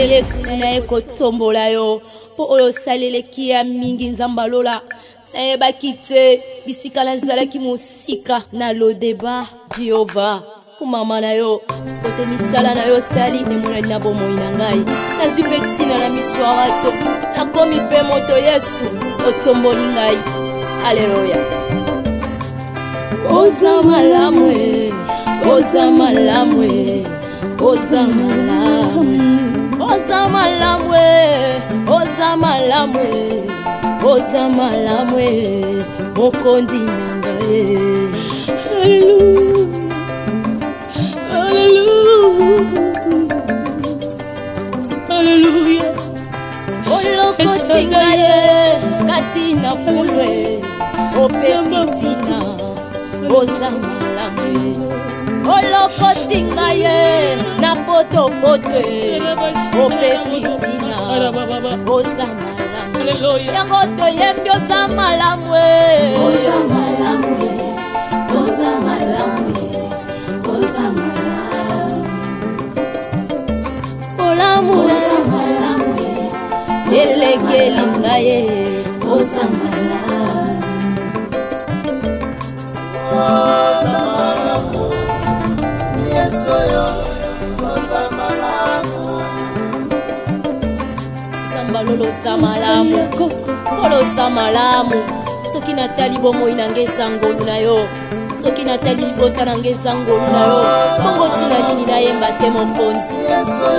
Yesu na eko tombola yo po oyo saleleki ya mingi nzambalola na yebaki te bisika nazalaki mosika na lodeba Jehova kumama na yo kote misala na yo sali emonani na bomoi na ngai nazwi mpe ntina na miso ya bato nakomi mpe moto Yesu otomboli ngai aleluya oza malamu oza malamu oza malamu oza malamu oza malamu oza malamu mokondi na ngai haleluya olokoti ngai kati na fulwe opesi tina oza malamu olokoti ngai na potopoto opesi tina oza malamu yango toyembi oza malamu oza malamu oza malamu oza malamu olamu oza malamu elekeli ngai oza malamu oza malamu yesoyo oza malamu sambalolo za malamu kolo za malamu soki natali bomoi na ngai ezangolu na yo soki natali libota na ngai ezangolu na yo bongo ntina nini nayemba te mokonzi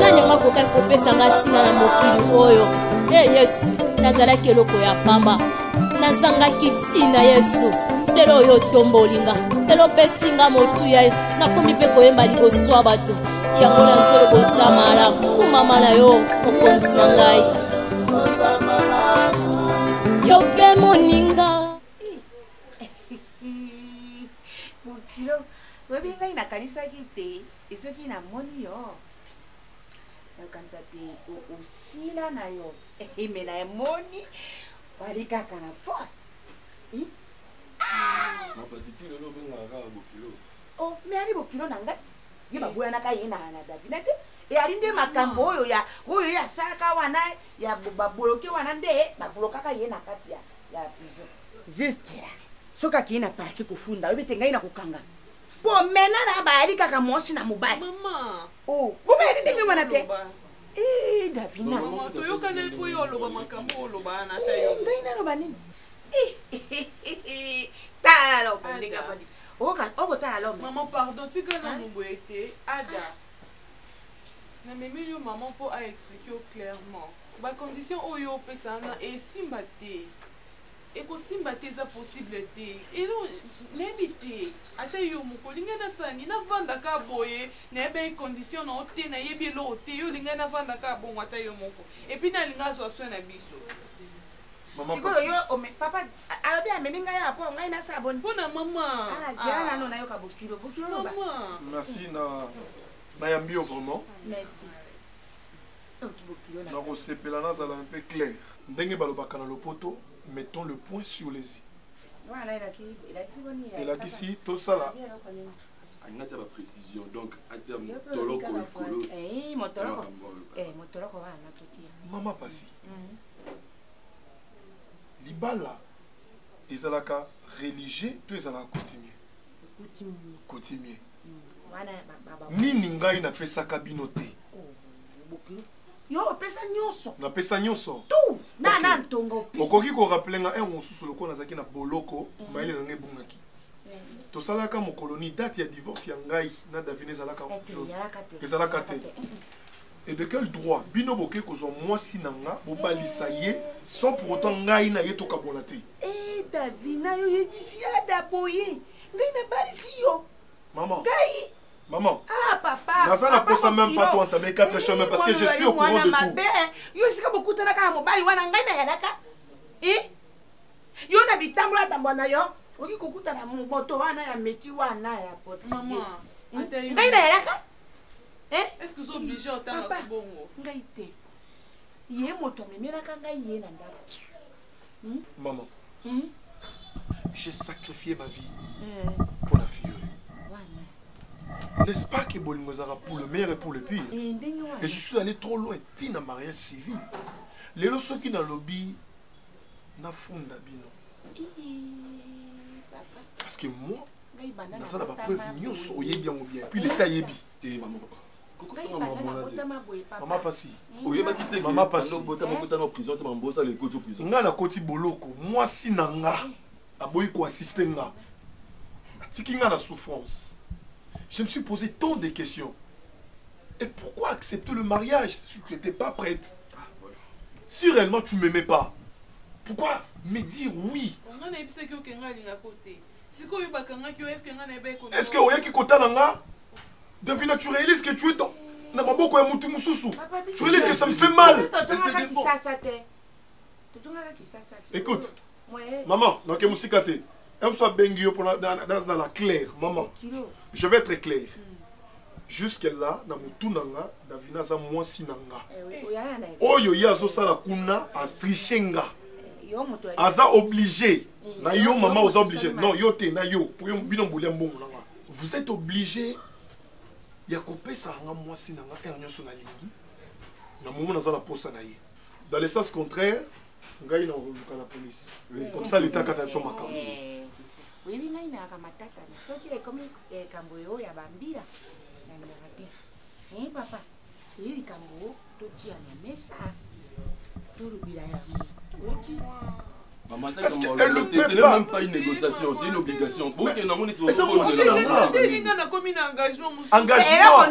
nani yango akokaki kopesa nga ntina na mokili oyo Yesu nazalaki eloko ya pamba nazangaki ntina Yesu lelo oyo otombolinga lelo opesinga motuya nakomi mpe koyemba liboso ya bato yango nazelo boza malamu kumama na yo mokonzi na ngai yo mpe moninga mokilo oyebi ngai nakanisaki te esoki namoni yo nakanisa te osila na yo me na emoni wali kaka na force me ali bokilo na ngai ye baboyanaka ye na davina te eyali nde makambo oyo yasalaka wana ya baboloke wana nde babolokaka ye na kati ya prison juste soki akei na parti kofunda oyebi te ngai na kokanga po mena na bayali kaka mwasi na mobali bobayali ndenge wana te davina ngai naloba nini tala loba ndenge okotala loba maman pardon tika na moboye te ada na memilio maman mpo aexplike yo clairement bacondition oyo opesa na esimba te ekosimba te eza possible te elo nayebi te ata yo moko olingai nasani navandaka boye nayebi condition na o te nayebi elo te yo olingai navandaka bongo ata yo moko epuis nalinga azwa soin na biso sikoyo yo papa alobi amemi ngai apo ngai nasala boni mpona mama jea nano nayoka bokilo loba merci na yambi yo vraiment merci nakosepela nazala un peu clair ndenge balobaka na lopoto mettons le point sur les i elakisi tosala alinga précision donc atia motoloko likolo motoloko wana totia mama pasi libala ezalaka religieux to ezalaka coutumier nini ngai napesaka bino te yo opesa nyonso napesa nyonso tu na ntongo opesa okoki korappele nga mosusu lokola nazalaki na boloko mayele na ngai ebungaki tosalaka mokoloni date ya divorce ya ngai na davine ezalaka te et de quel droit bino boke kozwa mwasi na nga bobalisa ye sans pour autant ngai na ye tokabola te davina yo yebisi ada boye ngai nabalisi yo maman ngai maman, papa, Nazana posa même pas toi entamer 4 chemins parce que je suis au courant de tout. Yo sika beaucoup tana kana mobali wana ngai na yalaka. Yo na bitambola tambona yo. Oki kokuta na moto wana ya meti wana ya poti. Maman, ngai na yalaka? Est-ce que vous obligé à tanga bongo? Ngai te. Ye moto memela kanga ye na ndako. Maman. J'ai sacrifié ma vie pour la fille. N'est-ce pas que bolingo ezalaka pour le meilleur et pour le pire? Et je suis allé trop loin. Tina mariage civil. Lelo soki na lobby na funda bino. Parce que moi, ça n'a pas preuve nyonso oyebi yango bien. Puis l'état yebi. Maman. Maman Passi. Maman Passi. Nga na koti boloko. Moi si nanga aboyi ko assister nga. Tiki nga na souffrance. Je me suis posé tant de questions. Et pourquoi accepter le mariage si tu n'étais pas prête? Si réellement tu ne m'aimais pas, pourquoi me dire oui? Est-ce que Oyaki Kota Nanga devine tu réalises que tu es dans Namaboko ya mutu mususu? Tu réalises que ça me fait mal? Écoute, maman, dans quel musikate? Dans la claire, maman. Je vais être clair. Jusque-là, dans mon tournanga, Davina za moi sinanga. Oyo yazo sala kuna a trichenga. Aza obligé. Na yo maman oza obligé. Non, yo te na yo. Pour yo bino bolia mbongo nanga. Vous êtes obligé. Ya kopé sa nga moi sinanga ernyo so na lingi. Na moment na za la posa na ye. Dans le sens contraire, ngai na la police. Comme ça l'état kattention makam. Oui, oui, il y a un qui est comme Camboyo, il y a Bambira. Eh, papa, il y a Cambo, tout qui a un message. Tout le billet. Maman, ce n'est même pas une négociation, c'est une obligation. Engagement.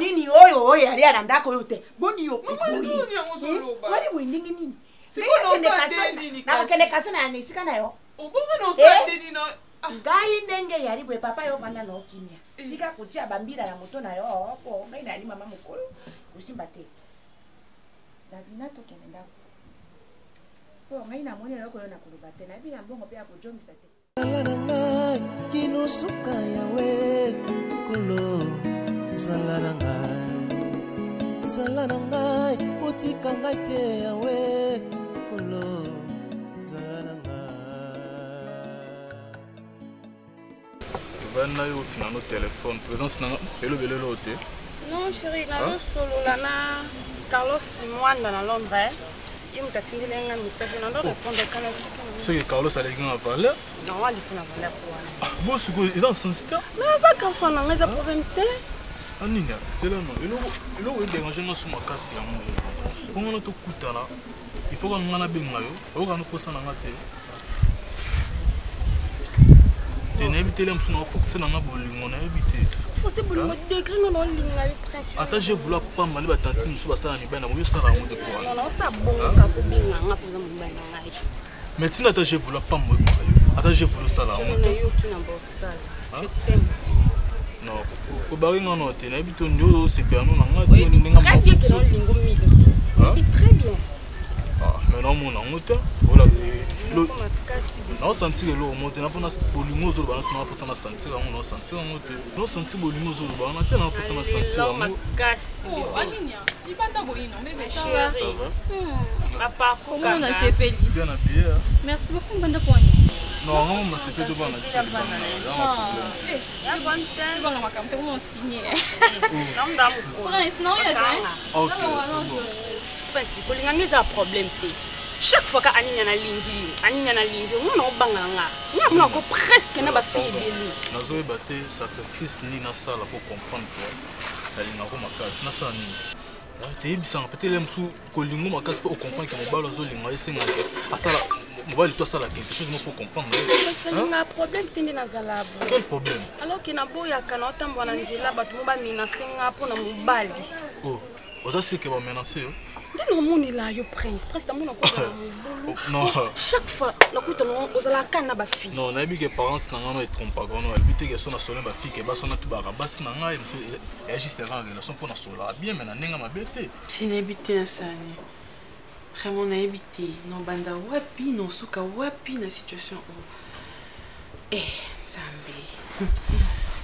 Ngai ndenge yali bwe papa yo vanda no kimia. Tika kutia bambira na moto na yo hapo. Ngai nali mama mukolo kusimba te. Davina to kenenda. Po ngai na mone loko yo na kuluba te na bila mbongo pia kujongisa te. Ngai kino suka yawe kolo zalananga. Zalananga utika ngai te yawe kolo zalananga. On a eu au téléphone. Présence dans le l'autre. Non, chérie, na solo lana Carlos Simon dans Londres. Il m'a dit qu'il y a un message dans le répondre quand c'est que Carlos a les gars à parler. Non, il faut la parler. Bon, c'est quoi? Ils ont senti ça? Mais ça quand on a un problème tel. Anina, c'est là non. Il a dérangé nous sur ma casse là. Comment on a tout coûté là? Il faut qu'on ait bien là. On va nous poser dans la tête. Et n'habitez les msous c'est dans la bolingo na habité. Faut c'est bolingo degré non ligne avec pression. Attends, je voulais pas mal ba tati msou ba sala ni bana mo sala ngo de quoi. Non, ça bon ka ko binga nga pour exemple bana ngai. Mais tu n'attends je voulais pas moi. Attends, je voulais sala ngo. Na yo ki na bossa. Je t'aime. Non, ko ba nga no te na habité ndio c'est bien non nga to ndinga mo. Très bien que non lingo mi. C'est très bien. Ah, mais non mon ngote. Voilà. Non sentir le monter na pona bolingo zo ba na sona pona sentir on sentir on no sentir bolingo zo ba na tena pona sentir on kasi Aninia ibanda boyino bébé chérie papa comment on a sepeli bien habillé merci beaucoup banda poani non non ma sepeli do ba na ya bon temps bon ma kam te comment signer non ndamu ko non ya OK parce que kolinga problème te chaque fois que Anina na lingi on a banganga na ko presque na ba fille beli nazo ebate sacrifice ni na sala pour comprendre que la linga ko makasi na sala ni te bisanga peut-être les msou kolingo makasi pour comprendre que mobalo zo linga esenga asala mobali to sala quelque chose pour comprendre parce que on a un problème tindi na zalabo quel problème alors que na boya kana otambwa na nzela batu ba minasenga po na mobali oh oza c'est que ba menacer non mon là yo prince presque mon ko non chaque fois na kuta no ozala kana ba fille non na bi que parents na ngano et trompe pas non habiter que sona solo ba fille que ba sona tu ba basi na ngai et juste la relation pour na solo bien mais na nenga ma bête si na habiter na sani vraiment na habiter non banda wapi non suka wapi na situation zambi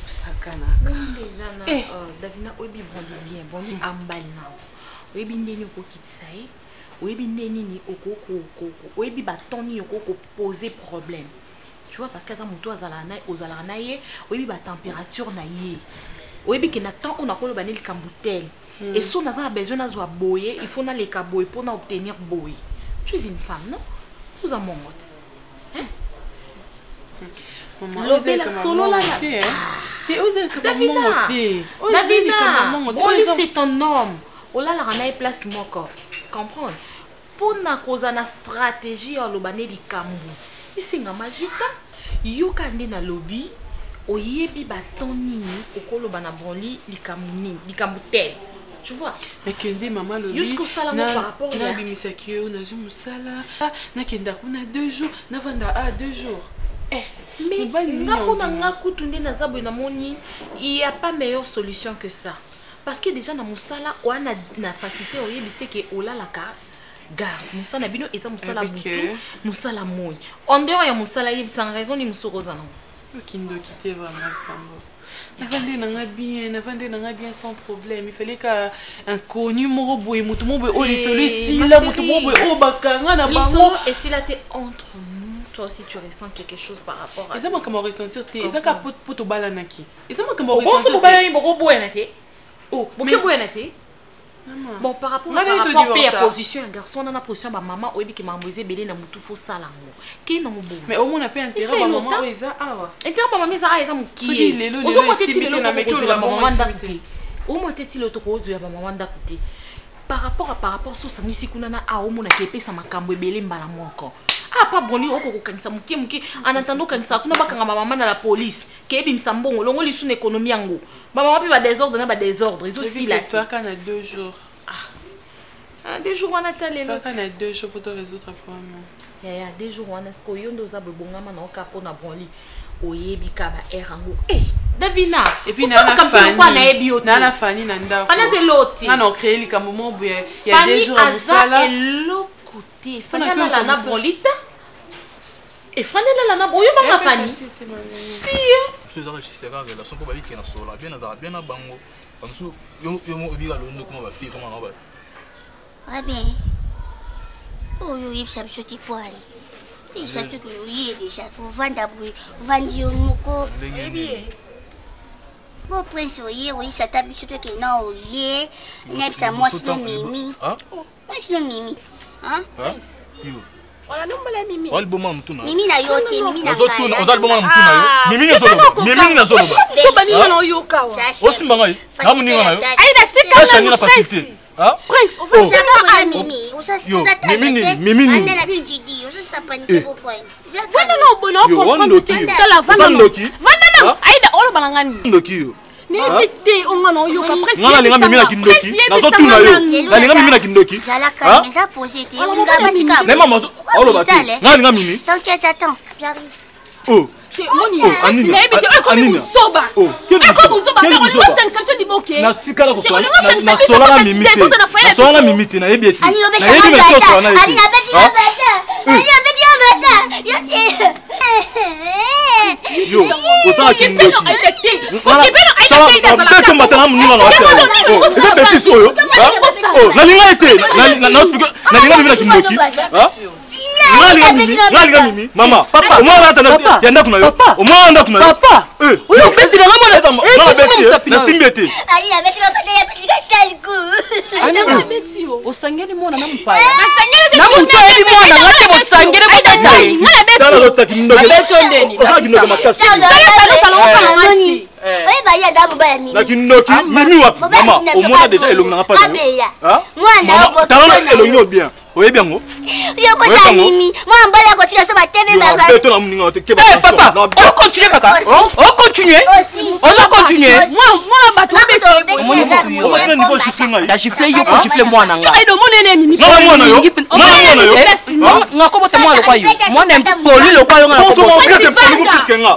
sakana Ndezana Davina obi bien bondi ambalna oyebi ndeni okokitisa ye oyebi ndeni ni okoko oyebi batoni okoko poser problème tu vois parce que ça moto azala na ye oyebi ba température na ye oyebi ke na temps on a kolo baneli kambutel et si on a besoin d'avoir boyer il faut na les caboyer pour obtenir boyer. Tu es une femme non? Vous en monte Lobé la solo là. Tu oses que maman monter. Davina, c'est ton homme. Ola la rana place moko. Comprendre? Pour na cause na stratégie au lobaneli kambu. Et c'est nga magita. Yo kande na lobby. Oyebi baton nini okolo bana branli likamuni likamutel. Tu vois? Mais kende maman lobby. Jusqu'au salon par rapport na bimisakio na zumusala. Na kenda kuna 2 jours, na vanda 2 jours. Mais il n'y a pas meilleure solution que ça. Parce que déjà dans Moussala, on a la facilité que on a la carte. Garde, Moussala bino et ça Moussala boutou, Moussala mouille. En dehors il y a Moussala sans raison ni Moussorosa non. Kindo quitter vraiment Navande bien sans problème. Il fallait qu'un connu moroboy mutumobe o les solo si là mutumobe o bakanga na bango et si là t'es entre nous. Toi aussi tu ressens quelque chose par rapport à ça. Et ça comment ressentir t'es ça capote pour te balanaki. Et ça comment ressentir. Bon par rapport à la position un garçon dans la position ma maman oyebi ki mamoise belé na mutu fo sala ngo. Ki na mo bo. Mais au moins on a pas intérêt ba maman oeza awa. Intérêt ba maman za eza muki. Ozo ko teti le na meki la maman ndakute. Au moins teti le to ko ozo ya ba maman ndakute. Par rapport sur ça misi kunana a au mona kepe sa makambo ebele mbala moko. Ah pas broni oko kokanisa muki en attendant kanisa kuna bakanga maman na la police kebi msambongo longo lisu na économie yango ba maman pe ba désordre na ba désordre ils aussi là toi quand a 2 jours 2 jours on a télé là quand a 2 jours pour te résoudre vraiment ya 2 jours on a ce yondo za bongama na okapo na broni oyebi ka ba erango Davina et puis na Fanny na ndako ana c'est loti na on créer li moment il y a 2 jours à Moussala côté Fanny la na bolita et Fanny la na boyo ba Fanny si ces enregistreurs relation ko bali kena sola bien azara bien na bango banso yo mo obira londo comment ba fille comment on va ah bien oh yo yip sa petit poil il s'est que oui déjà pour vendre vendre moko bien bon prince oui ça tabi surtout que non au lié n'est pas moi c'est mimi hein moi c'est mimi hein yo on a nommé mimi on album mutuna mimi na yote mimi na on album mutuna yo mimi na solo ko bani na yo kawa osimba ngai hamuni na yo ai na sika na facilité hein prince on va ça mimi on ça mimi anda na kijidi on ça panique au point vanda no bona comprendre que la vanda no aida olo balangani ndoki yo ni bité on no yo ka prince ngala linga mimi na kindoki na zo tuna yo na linga mimi na kindoki hein mais ça posé te nga basika même maman olo bati ngala linga mimi t'inquiète attends j'arrive oh Anina comme musoba comme musoba mais on est 5 section liboke na tikala ko na sola na mimite na sola na mimite na yebi eti na yebi me soso na yebi ali abeti yo osala kindoki ça on batana munina na wata oh ebe beti soyo oh na linga ete na speaker na linga mimi na kindoki Ngali mimi mama papa umwana tana yanda kuna yo umwana kuna yo papa uyo beti na mama na beti na simbete ali abeti papa ya beti ka shalku ani beti yo osangeli mwana na mpaya na muteli mwana ngate bosangeli badai ngala beti sana lo sakindoke beti ondeni sakindoke makasi oye ba ya dabu ba ya mimi na kindoki mimi wapi mama umwana déjà elongi na papa mwana obo talona elongi bien oyebi yango yo ko sa mimi moi mbala ko tika so ba tv baba beto na muninga te ke papa on continue kaka on continue on continue moi bato ya gifle yo ko gifle mwana nga ai do monene ni na mwana yo non ngako bote mwana kwa yo mwana mpoli lo kwa yo ngako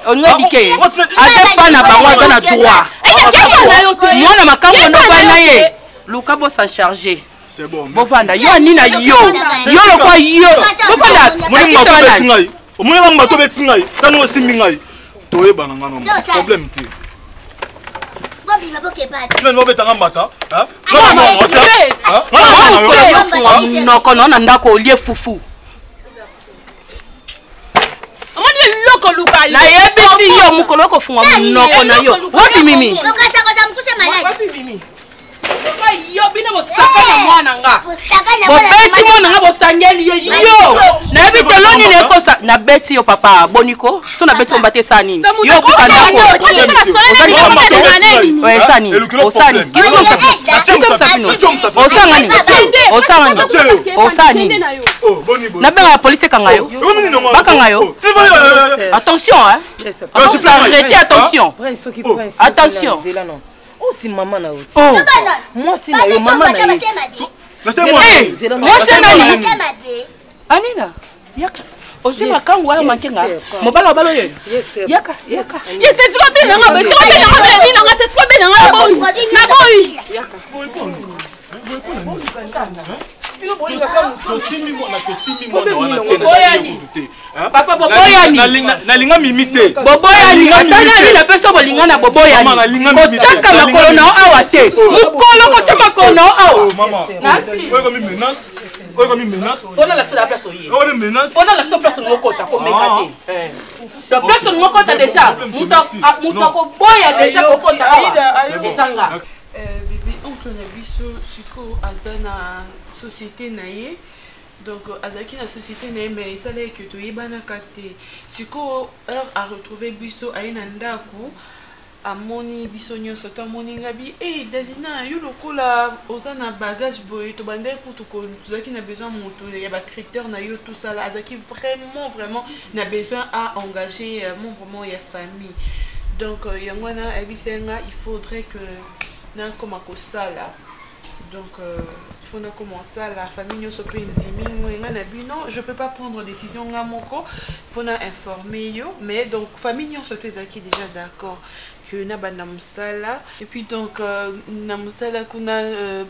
on nga dike ate pa na bango na droit mwana makambo ndo bana ye luka bo s'en charger. C'est bon. Bovanda yo nina yo. Yo lo kwa yo. Bovanda mwana mato ngai. Omwana mato betingai. Tano simbi ngai. Toyeba na ngano. Problème te. Bobi maboke pas. Tu n'as pas tanga mata. Hein? Non kono na ndako olie fufu. Amani loko luka na yebisi yo mukolo ko funga munoko na yo wapi mimi okasa kosa mkuse malade wapi mimi papa yo bina bosaka na mwana nga bobeti mwana nga bosangeli ye yo na yebi teloni ne kosa na beti yo papa boniko so na beti ombate sa nini yo kukanda ko ouais sa nini osani osani na benga la police kanga yo bakanga yo attention hein arrêtez attention attention Oh, si maman na outi. Oh, moi si na yo maman na outi. Laissez-moi. Moi c'est nani? Anina. Yaka. Osi makangu wa makenga. Mobala balo yo. Yaka. Yes, c'est toi bien nga, c'est toi bien nga, ni nga te toi bien nga boy. Na boy. Yaka. Papa boboyani nalinga mimite boboyani atana la pesa bolinga na boboyani kochaka makolo na awa te mukolo kochaka makolo na awa mama oyo mi menace oyo mi menace ona la seule place oyi oyo menace ona la seule place ngokota ko meka te la place ngokota déjà muta ko boya déjà kokota awa ezanga bébé oncle na biso siko azana société na ye donc azaki na société na ye mais esala ke toyebanaka te siko heure a retrouvé biso aye na ndako amoni biso nyonso to amoni ngabi Davina yo lokola oza na bagage boye tobandaki kutu tozalaki na besoin moto ya bacritère na yo tout ça là azaki vraiment na besoin à engager membre ya famille donc yango wana abisenga il faudrait que na koma kosala donc il faut commencer la famille se peut non je peux pas prendre décision nga moko faut na informer yo mais donc famille se peut qui déjà d'accord que na bana musala et puis donc na musala kuna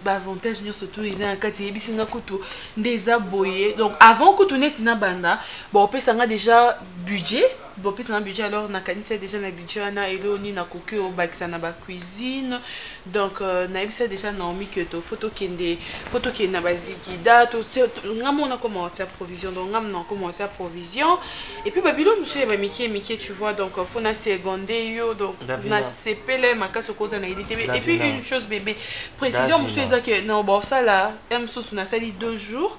avantage nyo surtout ils ont kati bisinga kutu ndeza boye donc avant kutu neti na banda bon pesanga déjà budget bon pesanga budget alors na kanisa déjà na budget na elo ni na koke au bakisa na ba cuisine donc na ebisa déjà Naomi que to photo kende na baziki date ngamo na commencer provision donc ngam na commencer provision et puis babilo monsieur ba mikie tu vois donc faut na seconder yo donc na sepele makaso koza na edité et puis une chose bébé précision monsieur ezaki na bon ça là msusu na sali 2 jours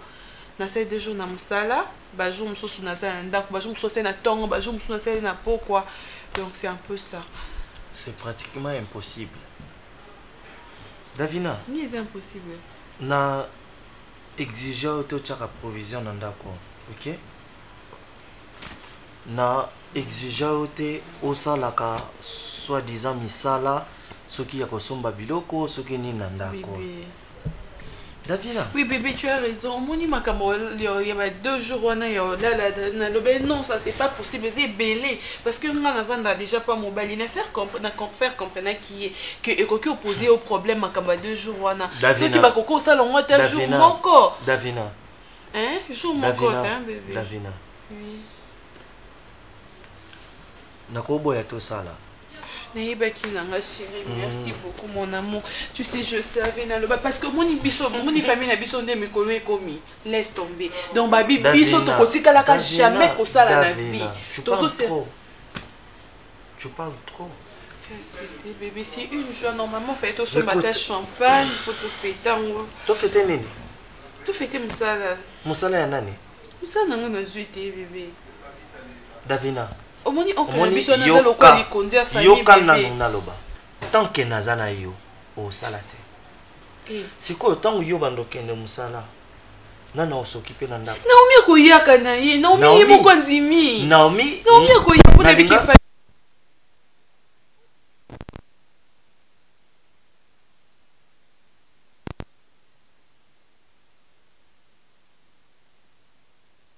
na sali 2 jours na musala ba jour msusu na sali ndako ba jour msusu na tongo ba jour msusu na sali na pourquoi donc c'est un peu ça c'est pratiquement impossible Davina ni c'est impossible na exiger auto chaka provision na ndako OK na exiger auto osalaka soi-disant misala soki ya kosomba biloko soki ni na ndako Davina oui bébé tu as raison moni makambo il y a 2 jours on a là non ça c'est pas possible c'est belé parce que on a déjà pas mon bali na faire comprendre qui est que ekoki opposé au problème makambo 2 jours on a ce qui va koko ça long tel jour encore Davina hein jour encore hein bébé Davina oui nakoboya to sala merci beaucoup mon amour tu sais je savais parce que mon famille na biso ndé mikolo ekomi laisse tomber donc babi biso tokotikalaka jamais ko sala la vie tu parles trop c'était bébé c'est une joie normalement fait au sommet champagne pour te fêter to fêter nini to fêter musala ya nani musala ngo na zuité bébé Davina omoni oncle biso na zalo ko likonzi ya famille yo kana naloba tant que nazana yo o salate siko tant yo bandokende musala nana osokipe na ndako Naomi ko yaka na ye Naomi mo konzimi Naomi ko yapona biki fa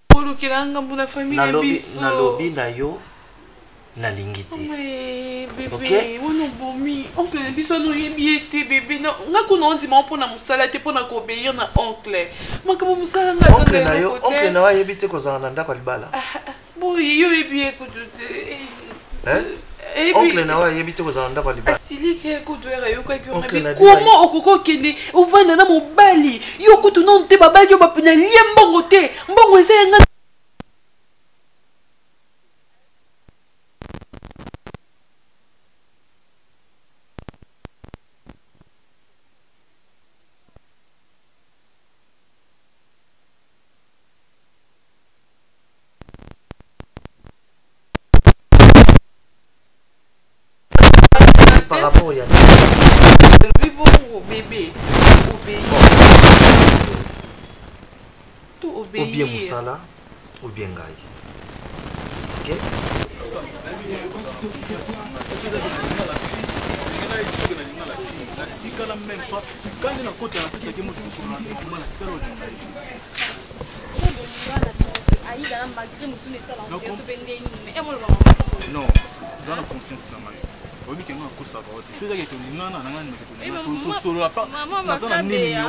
polo kilanga mbuna famille biso nalobi na yo na lingite bébé on bomi oncle biso no yebiete bébé na ngako no ndima mpona musala te mpona ko obéir na oncle makabo musala nga oncle na yo oncle na wa yebite ko zanga ndako libala bo yo yebie ko te oncle na wa yebite ko zanga ndako libala silike ko doera yo kwa ki comment okoko kende ovanda na mobali yo kutu non te babali yo bapena liembongo te mbongo esenga par rapport à lui pour bébé obéir tout obéir ou bien Moussala ou bien Gaï. Ok? Non, vous avez confiance dans moi. Vous avez confiance dans moi. Si vous avez confiance dans moi, vous avez pardon, mais il y a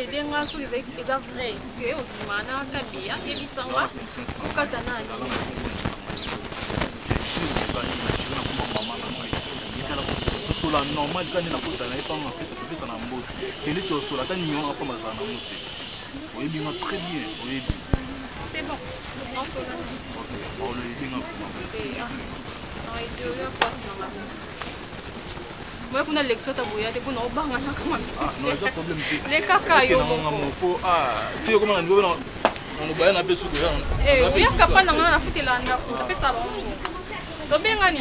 des gens qui sont vrais, que vous m'avez dit, et ils sont là, vous avez sola normal quand na kota na epanga pesa pesa na mbote tele to sola tani nyonga pa mazana mote oui bien très bien oui c'est bon on sola on le dit non non il doit y avoir ça moi kuna lection tabuya de kuna obanga na kama non il y a problème les kaka yo moko tu yo comment ngo on ba na pesu ko ya ya kapa na ngana futela na pesa ba to benga ni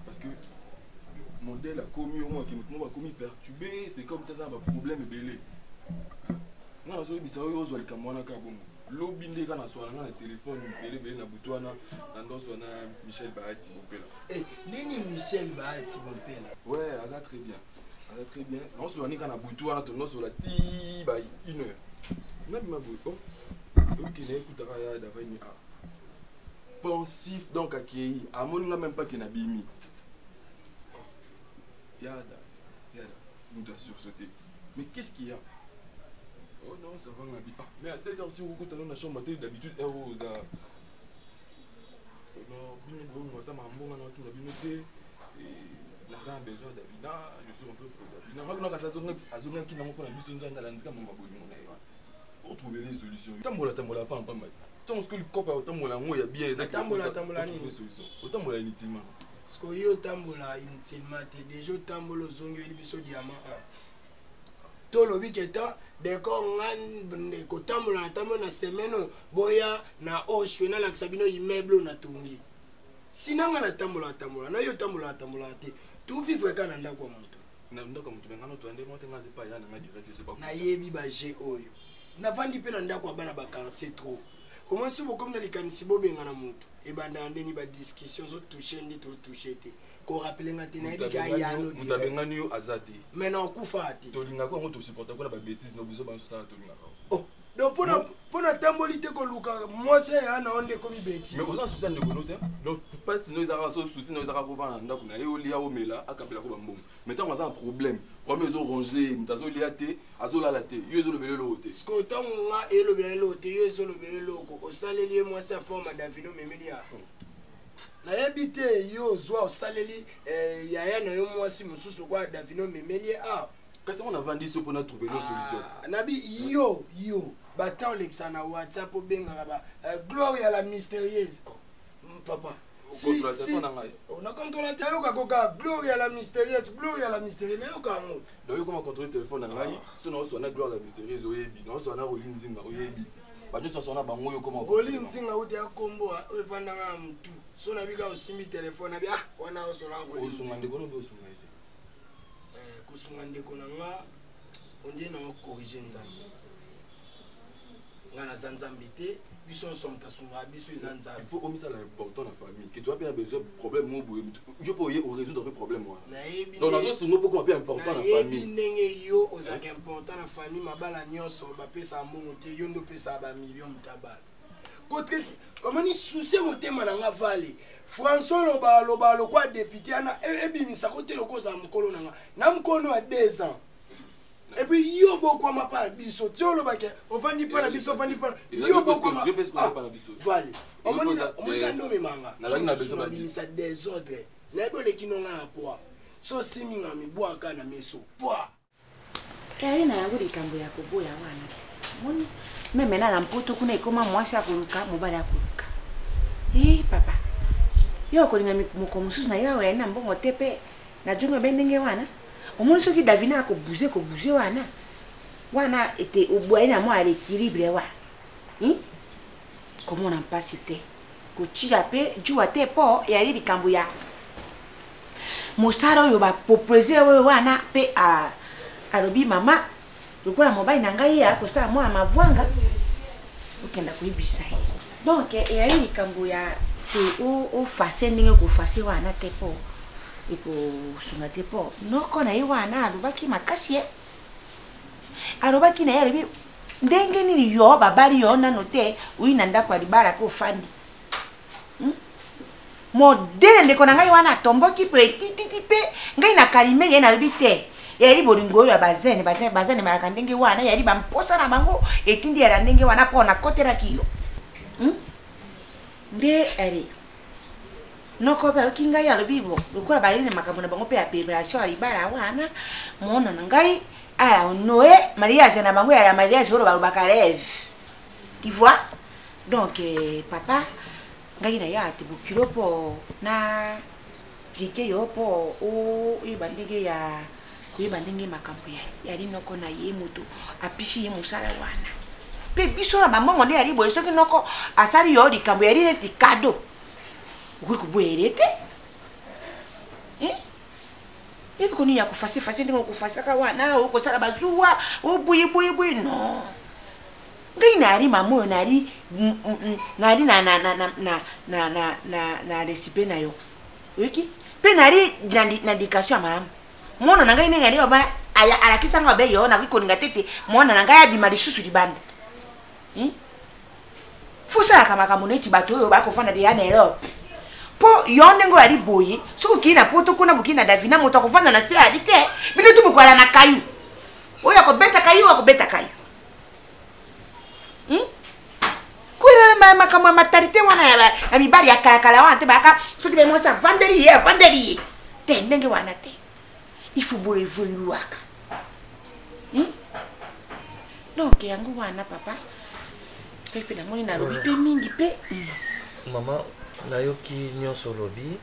parce que modèle a commis au moins qui m'a commis perturbé, c'est comme ça va problème belé. Non, je dis ça aux le camona kabongo. L'obinde quand on soit dans le téléphone belé na butwana dans son Michel Bahati Bompela. Eh, nini Michel Bahati Bompela. Ouais, ça très bien. Ça très bien. On se voit quand on butwana ton sur la ti ba 1 heure. Na bima bo. OK, ne écoutera ya davani a. Pensif donc à qui à mon même pas qu'il n'a bimi. Yada, nous doit sursauter. Mais qu'est-ce qu'il y a? Oh non, ça va m'habiter. Mais à 7h si vous écoutez dans la chambre d'habitude, non, bon, ça m'a bon, on a binoté. Et là, ça a besoin d'habiter. Je suis un peu pour d'habiter. Maintenant, ça zone qui n'a pas besoin de la landscape, on va pour trouver les solutions. Tambola pas en pas mal. Tant que le cop a tambola moi ya bien tambola ni solution. Tambola inutilement. Parce que yo tambola inutilement te déjà tambolo zongo ili biso diamant. To lobi keta de ko ngan ko tambola na semaine boya na oshwe na laksabino immeuble na tungi. Sinanga na tambola na yo tambola te. Tu vivre kana ndako muntu. Na ndako muntu ngana to ande monte ngazi pa ya na direct je sais pas. Na yebi ba je oyo. Navandi pe na ndako bana ba quartier trop. Au moins si vous comme na likanisi bobenga na mutu e banda ndeni ba discussion zo toucher ndi to toucher te ko rappeler ngati na ebi ka ya no di mutabengani yo azati mais na okufa ati to linga ko ngoto supporter ko na ba bêtise no biso ba so sala to linga ko oh donc pona tamboli te ko luka moi c'est ana onde ko mi bêtise mais oza souci de konote donc pas si nous avons souci nous avons pas ndako na yo lia o mela akapela ko ba mbongo mais tant on a un problème comme ils ont rangé mutazo liate azola la te yo zo le belelo te sko tanga e lo belelo te yo zo le belelo ko osaleli moi sa forme d'avino memelia na habité yo zo osaleli yaya na yo moi si mususu kwa d'avino memelia ah qu'est-ce qu'on a vendu ce pour trouver une solution nabi yo batan lexana WhatsApp au benga ba gloire à la mystérieuse papa si on a contrôlé la gloire à la mystérieuse mais on donc comment contrôler le téléphone na ngai so na so na gloire à la mystérieuse oyebi na so na olinzinga oyebi ba nyo so na bango yo comment olinzinga uti akombo evanda nga mtu so na bika osimi téléphone na bi wana so la ko osunga ndeko no be osunga ite kusunga ndeko na nga onde na corriger nzambe nga na zanzambe te biso ensemble tasunga biso eza nzambe. Il faut omisa l'important la famille que tu as bien besoin problème mo boye yo po ye résoudre le problème moi. Donc na zo sungo poko bien important la famille. Ndenge yo ozaka important la famille mabala nyonso ba pesa mbongo te yo ndo pesa ba million mutabala. Côté omani souci motema na nga vale François loba lokwa député ana ebimisa côté lokoza mukolo na mkono a 2 ans. Et puis yo boko mapa biso tio lobake ovandi pa na biso ovandi pa yo boko ma vale omoni ndo memanga na besoin bimisa désordre na bo lekino nga poa so siminga mibwaka na meso poa na yango likambo ya koboya wana moni meme na mpoto kuna ikoma mwasi akuluka mobali akuluka papa yo kolinga moko mususu na yawe na mbongo tepe na jungo bendenge wana omoni soki Davina ko bouger wana était au bois na moi à l'équilibre wa comment on en passe te ko tira pe jua te po ya li likambo ya mosara yo ba proposer wana pe a alobi mama lokola mobali na ngai ya ko sa moi mavwanga okenda kuibisa donc ya li likambo ya te o face ndenge ko face wana te po iko sunga te po noko na iwana alobaki makasi alobaki na yale ndenge nini yo babali yo nano te uina ndako alibara ko fandi modele ndeko na ngai wana tomboki pe tititi pe ngai na kalime ye na lobi te yali bolingo ya bazene malaka ndenge wana yali bamposa na bango etindi ya ndenge wana po na kotera kiyo nde ari noko ba kinga ya lobibo lokola bali ne makambo na bango pe ya preparation alibara wana mona na ngai ala noé mariage na bango ya la mariage oro ba rêve tu vois donc papa ngai na ya tibukiro po na expliquer yo po o ibandenge ya kuibandenge makambo ya yali noko na ye mutu apishi ye musala wana pe biso na mamango nde yali boye soki noko asali yo likambo yali neti cadeau ukikubuerete hivi kuni ya kufasi ndimo kufasaka wana uko sala bazuwa ubuyi no ngai nari mamoyo nari na recipe na yo wiki pe nari na dikasyo mama mona na ngai ngali baba ala kisanga be yo na kukoninga tete mona na ngai abi malisusu libanda fusa kama kamuneti bato yo bako fana de yana Europe po yonde ngo ali boye suku kina poto kuna bukina Davina moto akufana na tia alite bino tu bukwala na kayu oya ko beta kayu kuira makamwa matarite wana ya mibari ya kala wana baka suki be mosa vanderi te ndenge wana te ifubule vuiruaka donc yango wana papa pepe na moni na lobi pe mingi pe mama nayoki nyonso lobi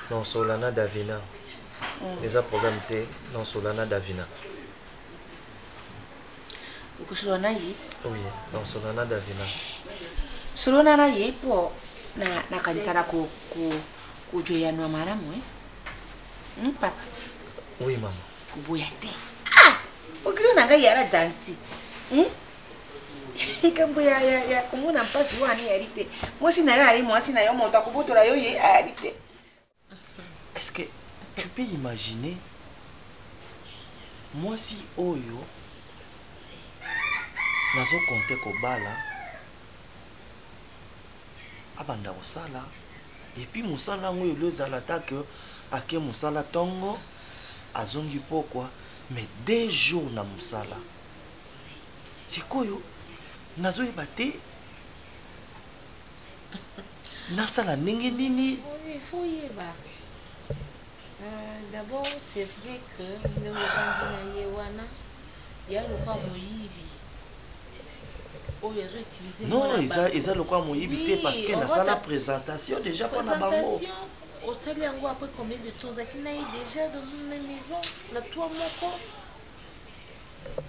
non solana Davina eza problème te non solana Davina ukusolana yi oui non solana Davina solana na yi po na kanitana ko joyanwa maramu papa oui mama kubuya te ukiri na ngai yara janti ikambo ya kumuna mpasi wani yarite mwasi na yari mwasi na yo moto akubutola yo ye yarite. Est-ce que tu peux imaginer mwasi oyo nazo konte kobala abanda kosala et puis musala ngoyo lozala take ake musala tongo azongi pokwa mais 2 jours na musala sikoyo nazo ebate nasala ndenge nini. Il faut y aller. D'abord, c'est vrai que nous avons il y a le cas moyibi. Non, ils ont le cas moyibi parce que dans la présentation déjà pas na bango. Au salaire après combien de temps ça qu'il déjà dans une même maison la toi moko.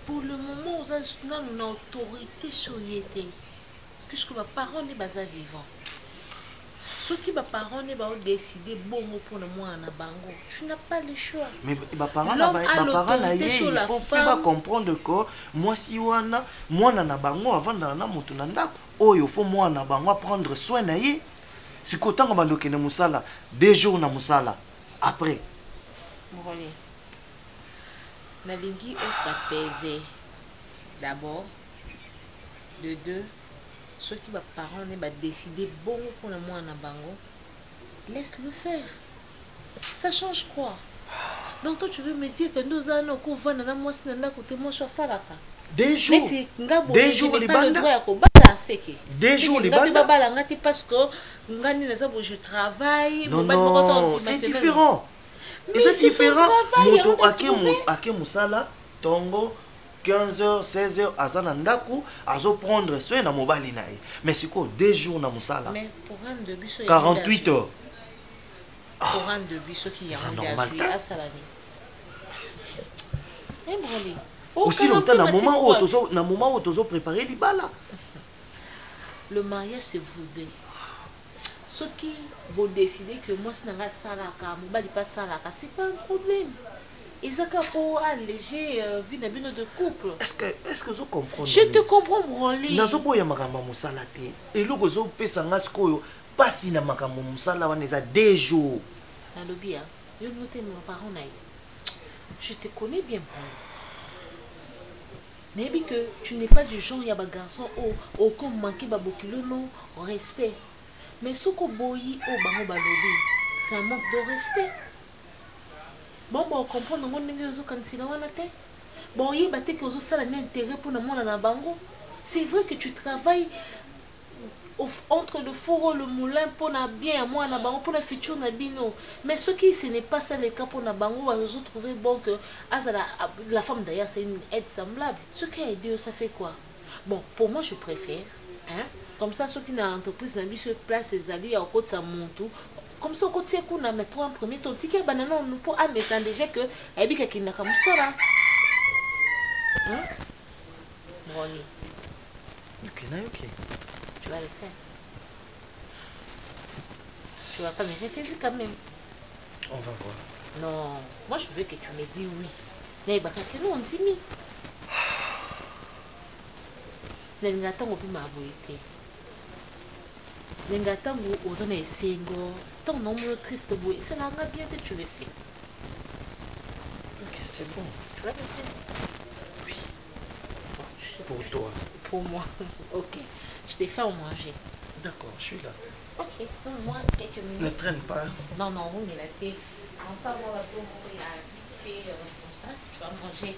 Pour le moment, nous avons une autorité sur l'été, puisque ma parole est basée vivant. ceux qui va parents ne vont décider bon pour le moi en bango. Tu n'as pas le choix. Mais les parents là, il faut pas comprendre que moi si wana moi na bango avant na mutu na ndako oyo faut moi na bango prendre soin na ye. Si kotan ko bandoke na musala 2 jours na musala après. Moroni. Na lingi o s'apaiser. D'abord de 2 ceux qui va parents ne va décider bon pour le moi en bango. Laisse-le faire. Ça change quoi? Donc toi tu veux me dire que nous allons qu'on va dans la moi si na côté moi soit salaka. 2 jours. 2 jours les bandes. 2 jours les bandes. Parce que je travaille. Non, c'est différent. Et c'est différent. Moto ake musala tongo 15h, 16h, azanandaku, azo prendre soin na mobali nae. Mais c'est quoi 2 jours na musala? Mais pour rendre de bus 48 heures. Pour rendre de bus qui y a un à salade. Aussi longtemps na moment où tozo préparer libala. Le mariage c'est vous deux. Ceux qui vont décider que moi c'est n'a salaka, mobali pas salaka, c'est pas un problème. Ils ont pour alléger vie de couple. Est-ce que vous comprenez? Je te comprends, Broli. Nazo boya makamba musala te. Et lo gozo pesa ngaskoyo pasi na makamba musala waneza 2 jours. Na lobby hein. Yo noté mon parent naï. Je te connais bien, mais que tu n'es pas du genre yaba garçon au comme manquer babokilo non respect. Mais ce que boyi au bango balobi, c'est un manque de respect. Bon, on comprend que bon, il y a un intérêt pour le monde dans bango. C'est vrai que tu travailles entre le four et le moulin pour bien moi na bango pour le futur na bino. Mais ce qui ce n'est pas ça le cas pour na bango, va se trouver bon que la femme d'ailleurs c'est une aide semblable. Ce qui a aidé ça fait quoi? Bon, pour moi je préfère hein, comme ça ceux qui dans l'entreprise na biso place les alliés au côté ça monte. Comme ça, quand tu es mais pour un premier ton ticket, banana, nous pour un message déjà que Abika qui n'a comme ça là. Hein? Brony. Ok. Tu vas le faire. Tu vas pas me réfléchir quand même. On va voir. Non, moi je veux que tu me dis oui. Mais bah que nous on dit oui. N'engatango puis ma voyité. N'engatango aux années single. Ton nombre triste boy, c'est la bien que tu le sais. Ok, c'est bon. Tu vas le faire? Oui. Bon, pour toi. Pour moi. Ok. Je t'ai fait à manger. D'accord, je suis là. Ok. Moi, quelques minutes. Ne traîne pas. Non, oui, mais la thé. En savoir la peau, il y a vite fait comme ça. Tu vas manger.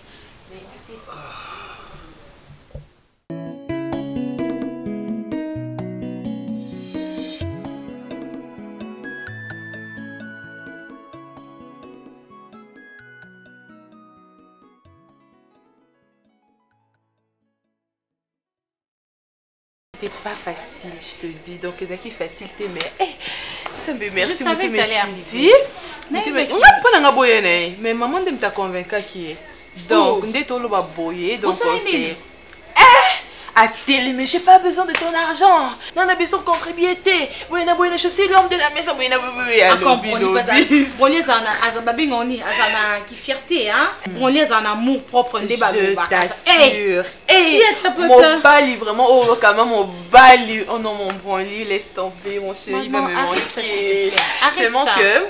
C'était pas facile, je te dis. Donc, c'est qui facilité, mais ça me merci. Je savais que t'allais arriver. Mais maman t'a convaincu qui est. Donc, on est tout le boyer. Donc, c'est. À télé, mais j'ai pas besoin de ton argent. Non, on a besoin de contribuer. Oui, on a besoin de chaussures, l'homme de la maison. Oui, on a besoin de qui fierté, hein. On est en amour propre. Je t'assure. Mon bali, vraiment, oh, quand même, mon bali. Oh non, mon bon lit, laisse tomber, mon chéri, il va me manquer. C'est vraiment que.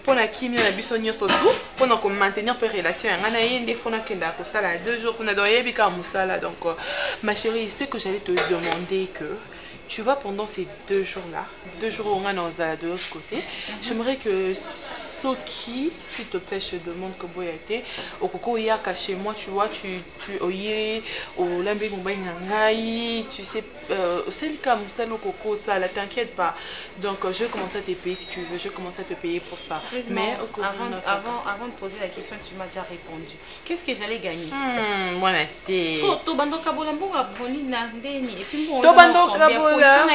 Pour la chimie, on a besoin surtout pour maintenir une relation. On a eu des fois qui ont 2 jours, on a dormi donc ma chérie, il sait que j'allais te demander que tu vois pendant ces 2 jours-là, 2 jours où on est de l'autre côté, j'aimerais que Soki, s'il te plaît, je te demande que vous été au coco il y a chez moi, tu vois, tu oyé au lambe ngai, tu sais, c'est le cas, c'est le coco, ça, là, t'inquiète pas. Donc, je vais commencer à te payer si tu veux, je vais commencer à te payer pour ça. Mais avant de poser la question, tu m'as déjà répondu. Qu'est-ce que j'allais gagner? Voilà, t'es. Tu bando kabola mbonga boni na ndeni et puis bon. Tu bando kabola.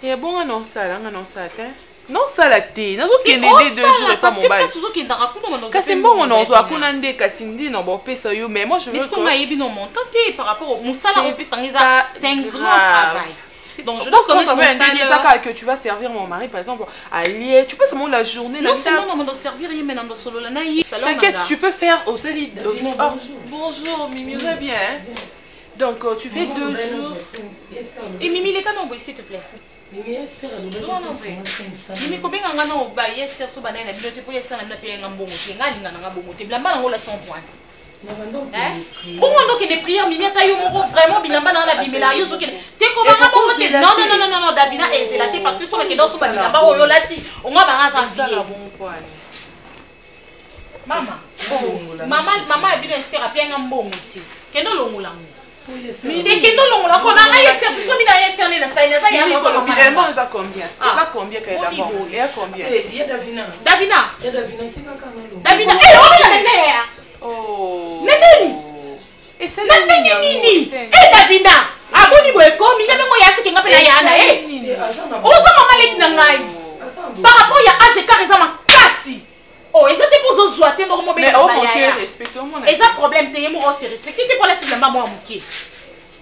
Il y a bon non ça, non ça la thé, non qui est 2 jours et pas mon bail. Kasi bon non so akuna nde kasi ndi no bo pesa yo mais moi je veux que mais ce qu'on a yebi non montant par rapport au musala on peut s'engager c'est un grand travail. Donc je dois connaître mon salaire. Que tu vas servir mon mari, par exemple, à lier. Tu peux seulement la journée. Non, c'est non, on doit servir, mais on doit solo la naïf. T'inquiète, tu peux faire au solide. Bonjour, Mimi, va bien. Donc, tu fais 2 jours. Et Mimi, les canons, s'il te plaît. Mimi, Esther, Mimi, combien on a au bail, Esther, so banane, la bibliothèque pour Esther, la payer un bon mot, un bon mot, la main en haut là 100 points. Pourquoi donc il est prières, Mimi, t'as eu mon vraiment, bilamba dans la Bible, là, yoso qui t'es comment non, Davina, c'est la parce que sur le dans son bilamba, oh yo lati, on va balancer ça là bon Maman est bien Esther, a bien un bon mot, qu'est-ce que l'on l'a mais dès que nous l'on a Esther, tu sais bien Esther les ça il y a combien ça combien ça combien que d'abord et combien Davina eh on et c'est nini Davina aboni boyeko mina bengo ya siki ngapela yana oza mama leki na ngai par rapport ya âge car eza makasi oh et ça te pose aux oies t'es normal mais au manquer respecte au monde et ça problème t'es moi aussi respecte t'es pour laisser maman moi muke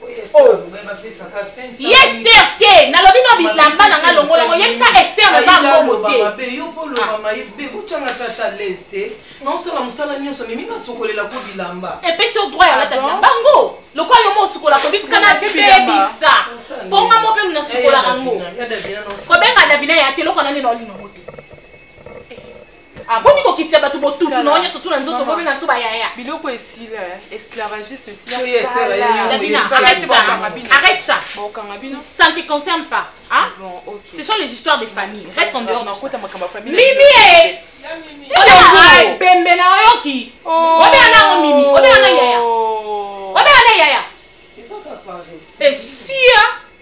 Esther te na lobi no bilamba na ngalongo longo yebisa Esther na za ngomo te yo polo mama ibe buchanga tata leste non sala musala nyonso mimi na sokolela ko bilamba et puis sur droit ya la bango lokwa yo mo sokola ko bitikana bebisa ponga mo pe na sokola rango ko benga Davina ya te lokona ni no lino moto boni ko kitia batu botutu na onyo surtout na nzoto bobi na suba yaya biloko esila esclavagiste esila Davina arrête ça ça ne te concerne pas hein ce sont les histoires de famille reste en dehors Mimi bembe na oyoki obeana Mimi obeana yaya et si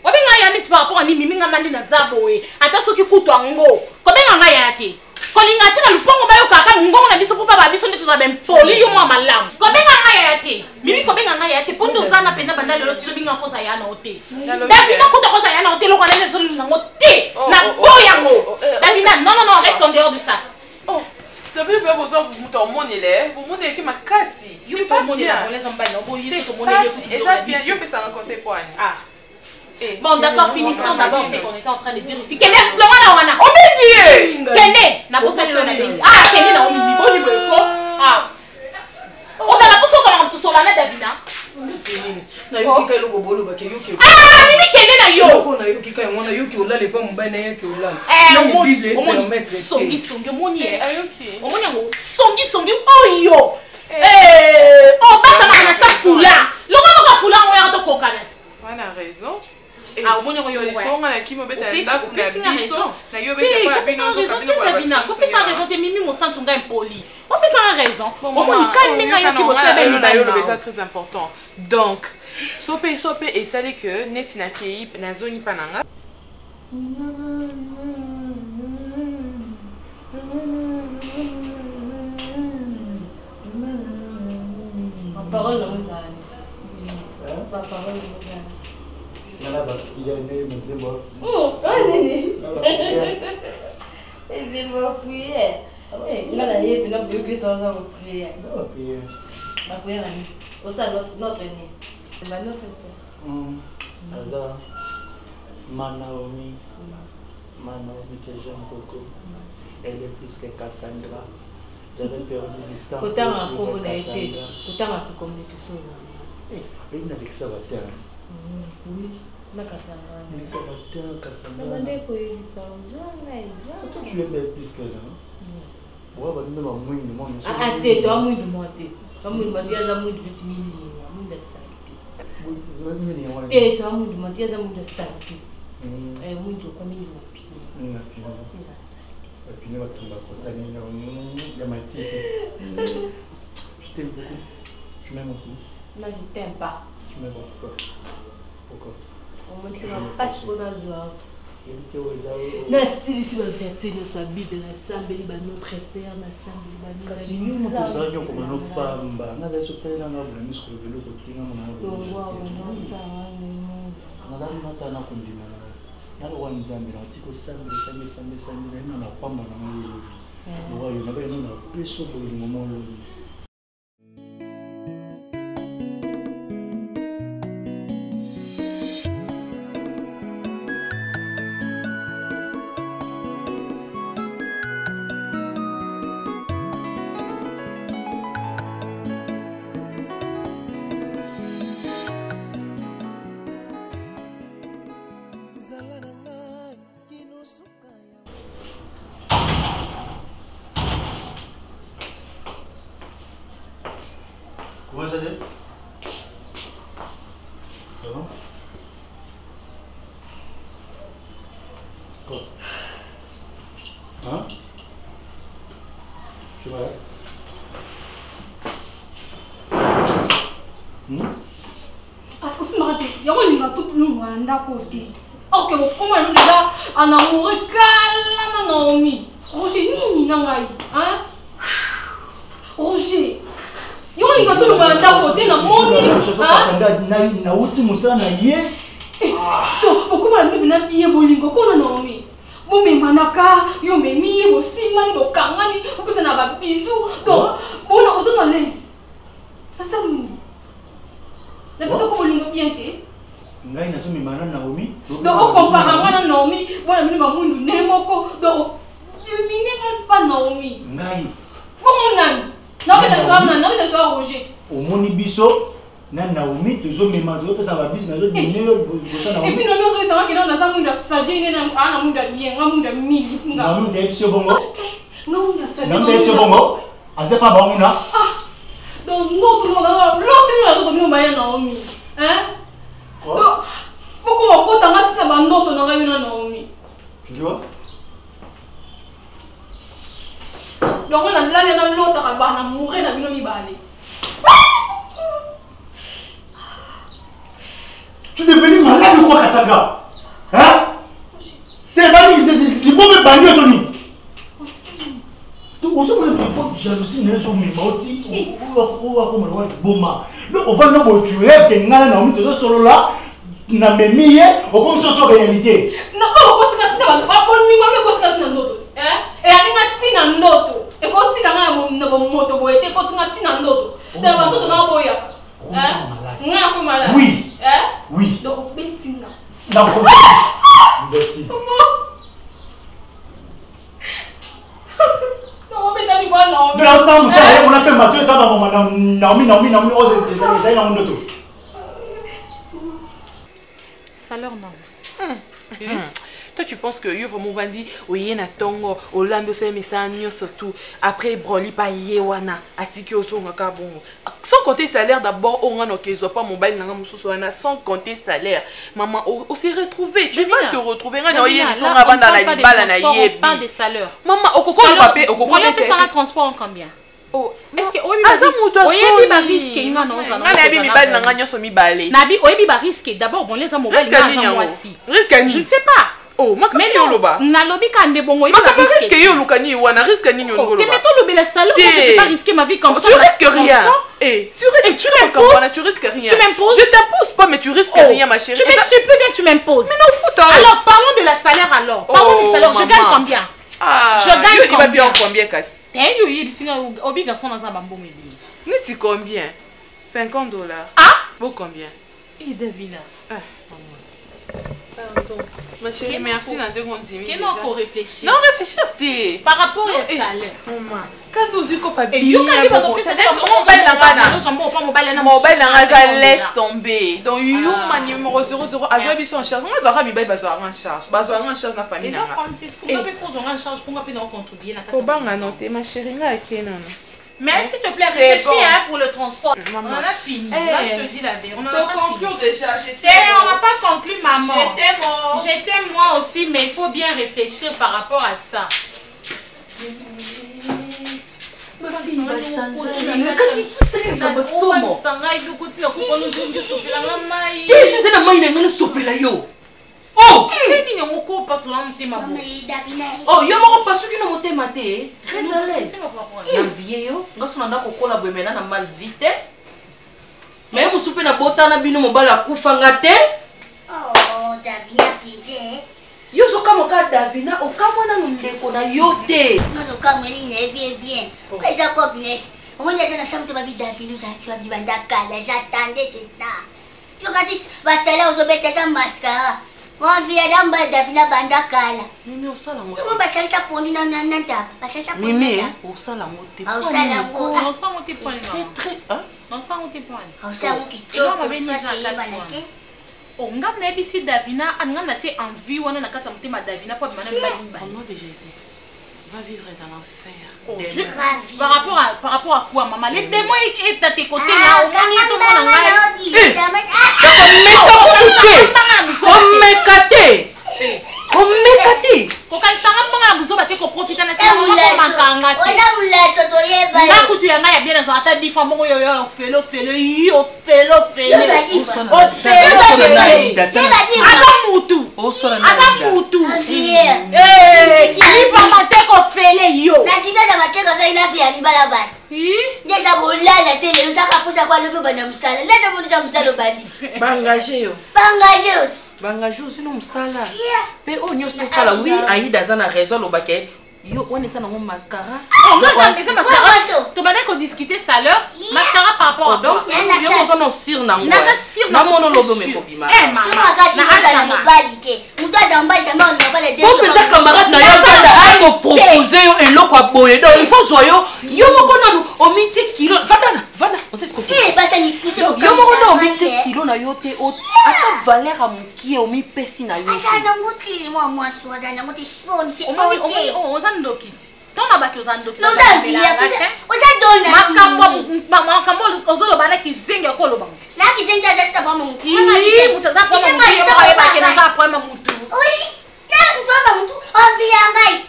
obenga yaya neti par rapport à Mimi ngamandi na zaboe ata soki kutu ango kobenga nga yaya te kolinga te na lupongo bayo kaka ngongo na biso papa biso ndeto za ben poli yo mwa malamu kobenga nga yaya te Mimi kobenga nga yaya te pondo zana penda banda lelo tilo binga koza yana ote Davina kuta koza yana ote lokana lezo linga ote na boyango Davina non reste en dehors de ça oh depuis que vous avez mon monde élève vous monde qui m'a cassé c'est pas bien c'est bien yo pesa un conseil pour Annie bon d'accord finissons d'abord ce qu'on était en train de dire ici Kene le wana Kene na bosa le na Kene na Mimi boni beko on a la poso comme tout sola na Davina na yoki ka lobo bolo ba ke yoki Mimi Kene na yo ko na yoki ka ngona yoki ola le pa mobile na yoki ola omoni songi moni omoni ngo songi oyo bata na sa fula longa ko fula ngo ya to kokanat on a raison au moins on y sont na qui me bête à la biso na yo bête pas bino ko pesa raison te Mimi mo santu nga impoli on pesa raison au moins calme nga yo ki bo sa belle na yo le ça très important donc sope et ça que neti na kei na zone pananga parole Nala il y a une mzembo. Nini. Et bien va prier. Ouais, ngala yepi na buki ça va prier. Non, prier. Ma prière au sein notre année. Ma notre Aza Manaomi que j'aime beaucoup. Elle est plus que Cassandra. J'avais perdu du temps. Autant à pauvre n'a été. Autant à tout comme tout ça. Il n'a que ça va terre. Oui. Na Cassandra. Mais ça va terre Cassandra. Demandez quoi il ça aux toi tu l'aimes plus qu'elle hein. Ouais, bah même à moins de moi. Ah t'es toi moins de moi t'es. Toi moins de moi tu as moins de petit millier, moins de ça. T'es toi moins de moi tu as moins de ça. Et moins de combien de moi. Et puis nous tu vas contaminer la matite. Je t'aime beaucoup. Tu m'aimes aussi. Non, je t'aime pas. Tu m'aimes pourquoi? Pourquoi? On me tient pas pour la joie. Nasili si baverse notre Bible nasambeli ba notre Père nasambeli ba nous. Kasi nyuma kuzanyo ko no pamba. Nada so pela na bula misko belo ko tinga mona. Nadhani hata na kundima na. Nalo wa nzambe na tiko sambe na pamba na ngolo. Wayo na ba na peso ko ni momolo. Comment ça dit? Ça va? Quoi? Hein? Tu vas là? Parce que c'est marrant, il y a un peu plus loin d'un côté. Ok, comment est-ce que on a amoureux calme Naomi? Roger, ni nangai, hein? Roger, si on y va tout le monde d'un côté, na moni, hein? Na uti musa na ye. Donc, comment est-ce que na pied bolingo kono Naomi? Bon mais manaka, yo me mi, bo simani, bo kangani, bo pesa na ba bisou. Donc, bon na ozo na laisse. Ça ça nous. La personne comme bolingo bien té. Ngai na so mi mana Naomi. Donc on compare à Naomi, moi na mini mundu nemoko. Donc je pas Naomi. Ngai. Comment nan? Naomi de soi Roger. Au moni biso na Naomi toujours me manzo pesa ba bis na zo dinero bosa Naomi. Et puis Naomi so ça que na za mundu sadine na ana mundu bien, na mundu mili nga. Naomi de biso bongo. Naomi sadine. Naomi de biso bongo. Aze pa ba muna. Ah. Donc l'autre nous va Naomi. Hein? Donc pourquoi on t'a dit ça bandoto na ngayuna Naomi? Tu vois? Donc on a là l'autre ka ba na mourir na bino mi balé. Tu es devenu malade ou quoi, Kassandra? Hein? T'es le bon me bandit, Tony. On se met une jalousie, on met mauti, on va nous tu rêves que nous allons nous solo là, na memie, on comme ça réalité. Non, on continue à faire pas bonne nuit, on continue à faire ndoto. Hein? Et à ninga tina ndoto. Et continue à faire na moto boete, continue à tina ndoto. Dans la ndoto na boya. Hein? Nga ko malade. Oui. Hein? Oui. Donc betinga. Non, merci. Non, mais t'as dit quoi non? Mais là, on appelle Mathieu, ça va, Naomi, oh, c'est dans mon auto. Ça leur non. Toi, tu penses que yo vraiment bandi, oye na tongo, olando se mesanyo surtout. Après broli pa yewana, atiki osonga ka bongo. Sans compter salaire d'abord, on a que pas mobile nanga mususu wana sans compter salaire. Maman, on s'est retrouvé. Tu vas te retrouver nga oye ni songa banda na libala na yebi. Pas de salaire. Maman, okoko le papier, okoko le papier. Ça transport en combien? Oh, est-ce que oyebi ba risque ina na ozana? Nga na yebi mibali nanga nyoso mibale. Nabi oyebi ba risque d'abord bon les mobile nanga mwasi. Risque ni? Je ne sais pas. Oh, mais non, na lobi kande bongo il va risquer yo lukani wana risque ni ngolo. Tu mets tout le salaire, je ne peux pas risquer ma vie comme ça. Tu risques rien. Eh, tu risques rien. Tu m'imposes. Je t'impose pas mais tu risques rien ma chérie. Tu me supplie bien tu m'imposes. Mais non foutre. Alors parlons de la salaire alors. Parlons du salaire, je gagne combien? Ah, je gagne combien? Il va bien combien casse? Yo bisinga obi garçon dans un bambo meli. Neti combien? $50. Ah? Bon combien? Et Davina. Pardon. Ma chérie, merci dans 2 secondes. Qu'est-ce qu'on peut réfléchir? Non, réfléchir. Par rapport au salaire. Maman, quand nous avons pas bien, laisse tomber. Donc, you man numéro 00, azo biso en charge. On va mi bazo en charge. Bazo en charge na famille na. Et on peut poser en charge pour qu'on contribuer na. Faut pas noter ma chérie là qui non. Mais s'il te plaît, réfléchis hein, pour le transport. Maman. On a fini. Là, je te dis la vérité. On a pas conclu déjà. On n'a pas conclu, maman. Je t'aime moi aussi, mais il faut bien réfléchir par rapport à ça. Ma fille va changer. Oh! C'est une moko passe là mon thème. Oh, yo moko passe qui no motema te. Très à l'aise. Na vieyo, ngaso na ndako kola boemena na mal vite. Mais musupe na botana bino mobala kufanga te. Oh, Davina pije. Yo so kama ka Davina okamona ndeko na yo te. Non kama ni ne bien. Kaisa copinette. On est dans samedi babi Davina ça tu as dit bandaka, j'attendais c'est ça. Yo kasi basala uzobeta sa mascara. Moi via damba Davina bandakala. Mimi osala mo. Mo basalisa poni na nanda. Basalisa poni. Mimi osala mo te. Osala mo. Osala mo te poni. Très hein? Osala mo te poni. Osala mo kitoko. Oh, ngam na bisi Davina, ngam na tie envie wana na kata mutema Davina pour mana mbali mbali. Au nom de Jésus. va vivre dans l'enfer. Par rapport à quoi, maman? Les démons est à tes côtés là. Bangage aussi non sala. Mais on y a sala oui, Aïda ça na raison le baquet. Yo on est ça dans mascara. Tu m'as dit qu'on discutait ça l'heure. Mascara par rapport à donc yo on s'en sir na ngwa. Na mono lobo me ko bima. Tu m'as gâté ça na balike. Muto jamba jamais on va les deux. Pour peut-être camarade na yo fanda a ko proposer yo eloko a boye. Donc il faut soyo yo moko na o miti kilo. Vanda, on sait ce qu'on fait. Bah ça ni pousser au yo moko na o miti kilo na yo te o ata valeur a muki o mi pesi na yo. Ça na muti moi soza na muti son c'est OK. Ozando kiti. Tona baki ozando kiti. Makambo ozolo bana kizengi okolo bango. La kizengi ajasta ba mungu. Mutaza kwa mutu. Oui. Na mtoba mtu avia ngai.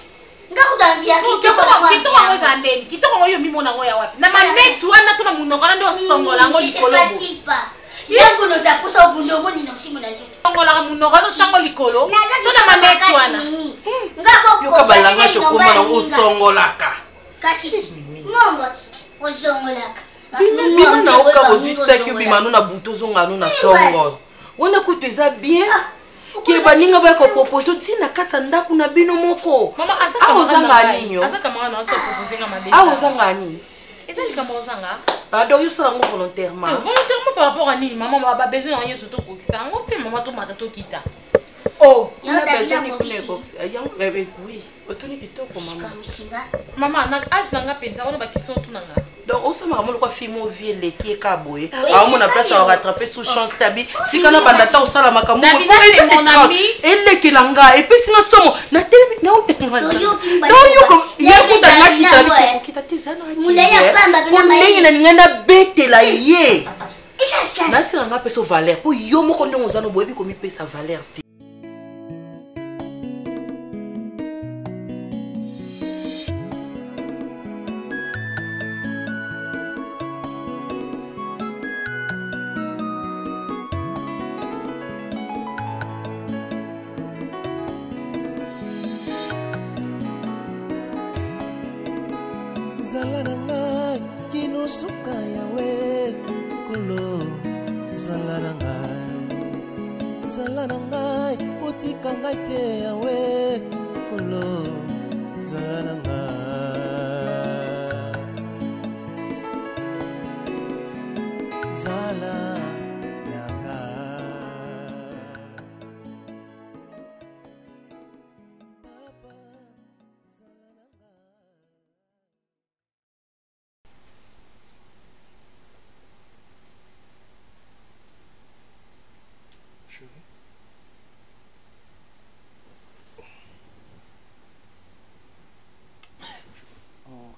Ngakudavia kitoko na mwa. Kitoko ngo zandeni. Kitoko ngo yo mimona ngo ya wapi. Na manet wana tona munokana ndio songola ngo likolo. Yango no za posa obundo boni na simo na njoto. Songola munokana sango likolo. Tona manet wana. Ngako yo kabalanga shokoma na usongolaka. Kasi. Mongoti. Usongolaka. Bima na oka bozisa ki bima na buto zonga no na tongo. Wana kuteza bien. Ki baninga ba ko proposer tina kata ndaku na bino moko. Mama azanga ninyo. Azaka mama na so proposer nga madeka. Azanga ni. Eza likamba ozanga. Donc yo sala ngo volontairement. Volontairement par rapport à ni maman ba besoin na yeso to kokisa. Ngo pe mama to mata to kita. Oh, on a besoin de plus. Oui, otoni kitoko maman. Maman, na âge nanga penza on ba question tout nanga. Donc on se marre quoi fimo vie le qui ka boye. Ah on a place à rattraper sous chance tabi. Si kana bandata osala makambo. C'est mon ami. Elle qui langa et puis sina somo. Na tele na on peut. Donc yo comme ya kuta na kita tizana. Mulaya pamba bina mai. Na ngenda bete la ye. Na sala nga peso valeur. Po yo moko ndongo zano boye bi komi pesa valeur. Zala na ngai kinosuka yawe kolo zala na ngai otika ngai te yawe kolo zala na ngai zala na ngai.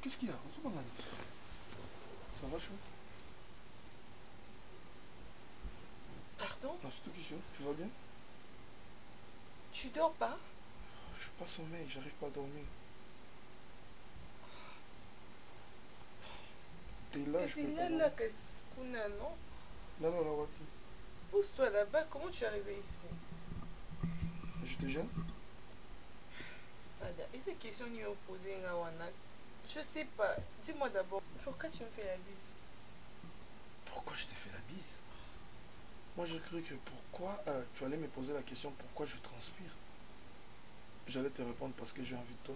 Qu'est-ce qu'il y a? Ça va chaud? Pardon? Non, c'est tout question. Tu vas bien? Tu dors pas? Je suis pas sommeil, j'arrive pas à dormir. T'es là, je peux pas dormir. Non, wapi. Pousse-toi là-bas, comment tu es arrivé ici? Je te gêne? Et ces questions n'y ont posé un wana. Je sais pas. Dis-moi d'abord, pourquoi tu me fais la bise? Pourquoi je t'ai fait la bise? Moi j'ai cru que pourquoi tu allais me poser la question pourquoi je transpire. J'allais te répondre parce que j'ai envie de toi.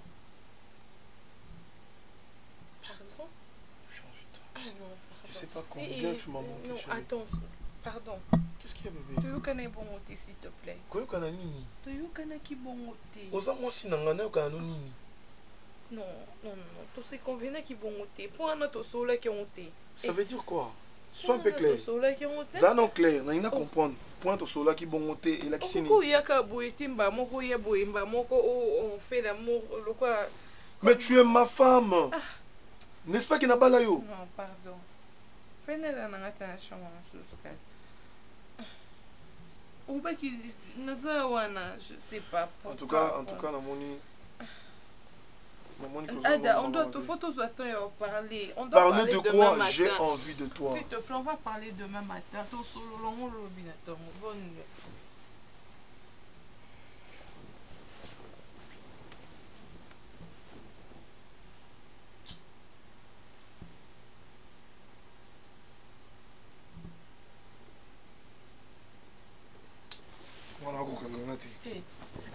Pardon? J'ai envie de toi. Ah non, pardon. Tu sais pas combien tu m'as manqué. Non, chérie. attends, pardon. Qu'est-ce qu'il y a bébé? Tu veux qu'on ait bon thé s'il te plaît? Tu veux qu'on ait nini? Tu veux qu'on ait qui bon thé? Osa moi si nangana ou qu'on nini? Non. Tu sais qu'on venait qui bon thé. Pour un autre soleil qui ont thé. Ça veut dire quoi? Sois un peu clair. Ça non clair, n'a rien à comprendre. Point au soleil qui bon thé et la qui on fait l'amour le quoi Mais tu es ma femme. N'est-ce pas qu'il n'a pas là yo? Non, pardon. Venez là dans la chambre. Ou pas qu'il ne je sais pas. En tout cas, la moni. Ada, on doit parler. On doit parler de quoi? J'ai envie de toi. S'il te plaît, on va parler demain matin.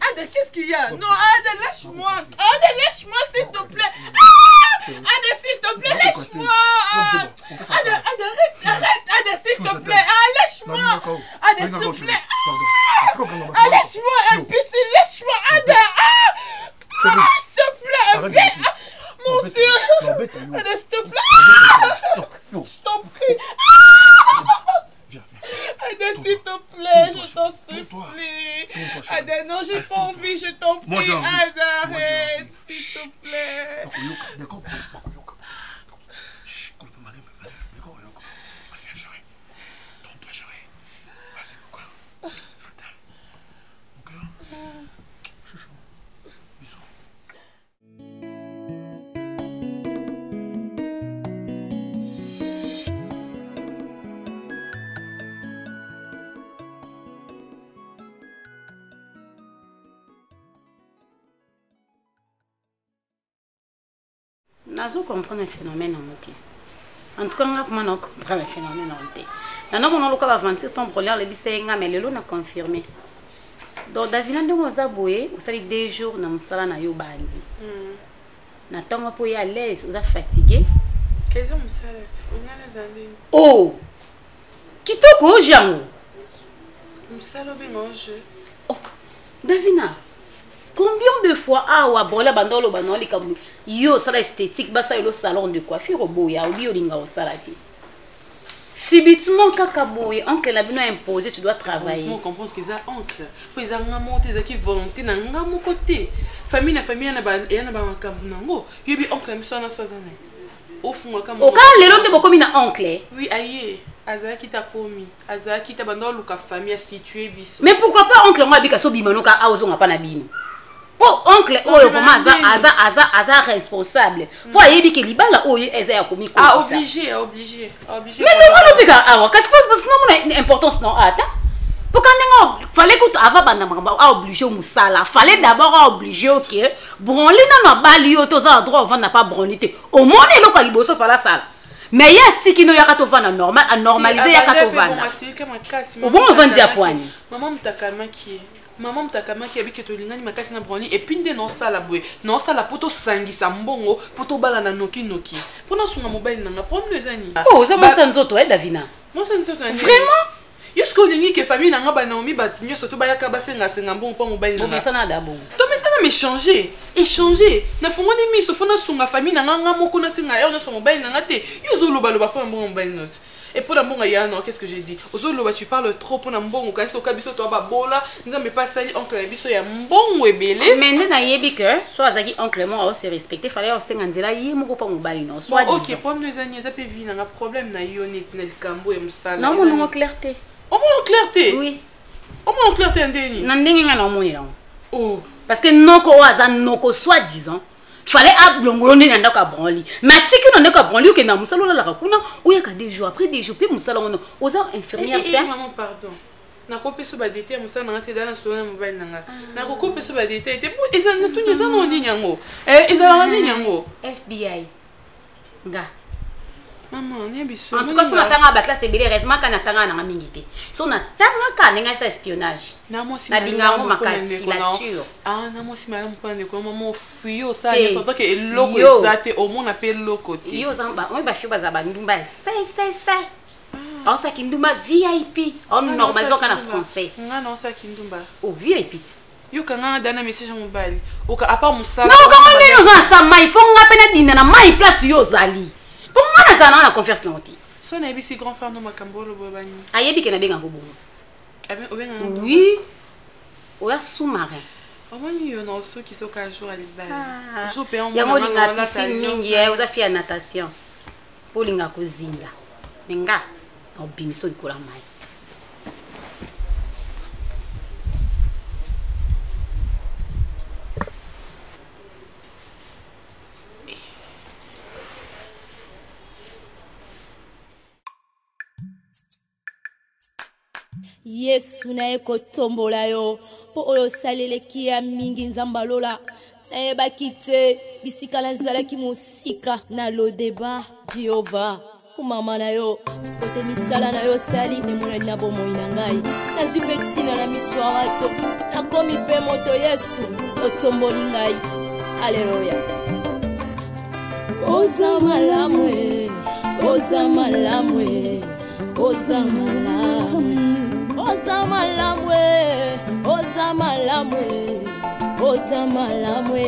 Ada, qu'est-ce qu'il y a? Non, Ada, lâche-moi. Ada, lâche-moi, s'il te plaît. Ada, s'il te plaît, lâche-moi. Ada, arrête. Ada, s'il te plaît. Lâche-moi. Ada, s'il te plaît. Lâche-moi, imbécile, lâche-moi. Ada, s'il te plaît. Mon Dieu. Ada, s'il te plaît. Je t'en prie. Ada, s'il te plaît, je t'en supplie. Ada, non, j'ai pas envie, je t'en prie. Ada, arrête, s'il te plaît. D'accord. Nazo comprendre un phénomène en entier. En tout cas, on va comprendre un phénomène en entier. Maintenant, on va avancer ton problème, le bisenga, mais le lot n'a confirmé. Donc, Davina, nous avons aboué, vous savez, 2 jours, nous sommes na yo bandi. Na tonga po ya à l'aise, vous êtes fatigué. Qu'est-ce que vous savez? Oh! Kitoko jango. Oh, Davina. Combien de fois awa bola bandolo banoli comme yo sala esthétique basa yo salon de coiffure boya ou yo linga au salati. Subitement kaka boye oncle la bino imposé tu dois travailler. On comprend que ça oncle. Puis ça ngamo tes qui volonté na ngamo côté. Famille na famille na ba makambu nango. Yo bi oncle misona sozana. Au fond comme au cas les londe bokomi na oncle. Oui aye. Azaki ta komi. Azaki ta bandolo ka famille situé biso. Mais pourquoi pas oncle moi bika so bimano ka awzo pa na bino. Oh oncle oyo vraiment aza responsable pour yebi ke libala oyo eza ya komi ah obligé mais non pika awa qu'est-ce parce que non mon importance non ata pour quand on fallait que avant banda a obligé musala fallait d'abord obliger OK bronli na bali yo toza droit on n'a pas bronité au monde eloko liboso fala sala mais ya tiki no yaka to vana normal à normaliser yaka to vana bon on va dire poigne maman mtakama qui maman mtakama qui habite to lingani makasi na broni et puis nde non sala boye non sala poto sangisa mbongo poto bala na noki pona sunga mobile nanga problème ezani oh za masa nzoto Davina masa nzoto vraiment yusko lingi ke famille nanga ba naomi ba nyoso to bayaka basenga mbongo pa mobile nanga mais ça na d'abord to mais ça na échanger na fongoni miso fona sunga famille nanga moko na senga yo no so mobile nanga te yuzo loba pa mbongo mobile note. Et pour la bonne ya non, qu'est-ce que j'ai dit? Ozolo tu parles trop pour la bonne quand c'est au kabiso toi babola, nous avons pas sali oncle biso ya mbongo ebele. Mais na yebi que soit azaki oncle moi se respecter fallait au sengandela yi moko pa mobali non. Soit OK, pour nous années ça peut vivre un problème na yo net na likambo ya msala. Non mon clarté. Oh mon clarté. Oui. Oh mon clarté ndeni. Na ndenge nga na moni non. Oh, parce que noko aza noko soi-disant fallait ablongolo ndenge ndaka branli matiki no ndaka branli o kenda musala la kuna o yaka des jours après des jours puis musala ono oza infirmière bien maman pardon na kopeso ba détail musala na te dana sona mobile nanga na kopeso ba détail te pour eza na tunye za no nyango eza na nyango FBI nga maman ne biso en tout cas so na tanga ba classe ebele heureusement kana tanga na mingi te so na tanga ka nenga sa espionnage na moi si na dingango makasi filature ah na moi si madame prendre ko maman fuyo ça ne sont que eloko ezate au monde appelle loko te yo zamba on ba shuba za ba ndumba sai on sa kindumba VIP on normalisation kana français nga non sa kindumba oh VIP yo kanga dana message mobile oka à part musala non comment nous en sa mai faut nga pena dina na mai place yo zali pour moi na na confiance na oti so na bisi grand frère no makambolo bobani ayebi ke na benga ko bongo oui oya sous-marin omoni yo na osoki soki ajour alibala jour mpe yango olinga piscine mingi oza fi ya natation mpo olinga kozinda me nga na obimiso likola mai Yesu naye kotombola yo po oyo saleleki ya mingi nzamba lola nayebaki te bisika nazalaki mosika na lodeba Jehova kumama na yo kote misala na yo sali emonani na bomoi na ngai nazwi mpe ntina na miso ya bato nakomi mpe moto Yesu otomboli ngai aleluya oza malamu oza malamu oza malamu oza malamwe oza malamwe oza malamwe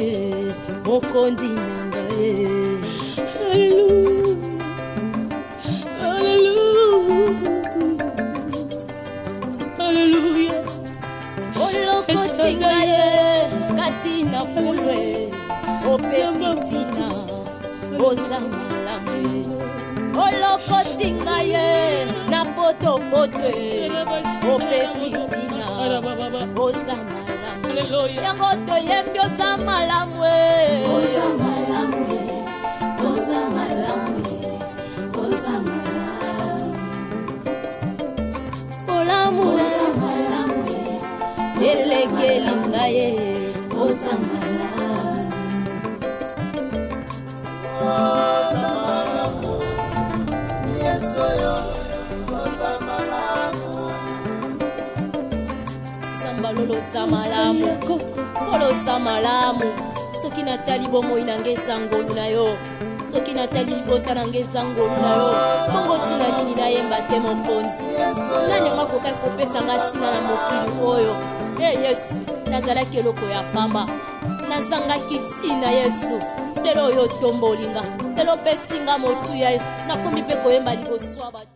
mokondi nanga haleluya olokotinga ye kati na fulwe opesi tina oza malamwe olokotinga ye na potopotwe opesi tina oza malamu yango toyembi oza malamu oza malamu oza malamu oza malamu olamu oza malamu elekeli ngaye oza malamu oza malamu yesoyo oza malamu lolo sa malamu kolo sa malamu soki natali bomoi na ngesa ngolu na yo soki natali libota na ngesa ngolu na yo bongo tina nini nayemba te mokonzi nani yango akokai kopesa nga ntina na mokili oyo Yesu nazalaki eloko ya pamba nazangaki ntina Yesu lelo oyo otombolinga lelo opesinga motuya nakomi mpe koyemba liboso ya bato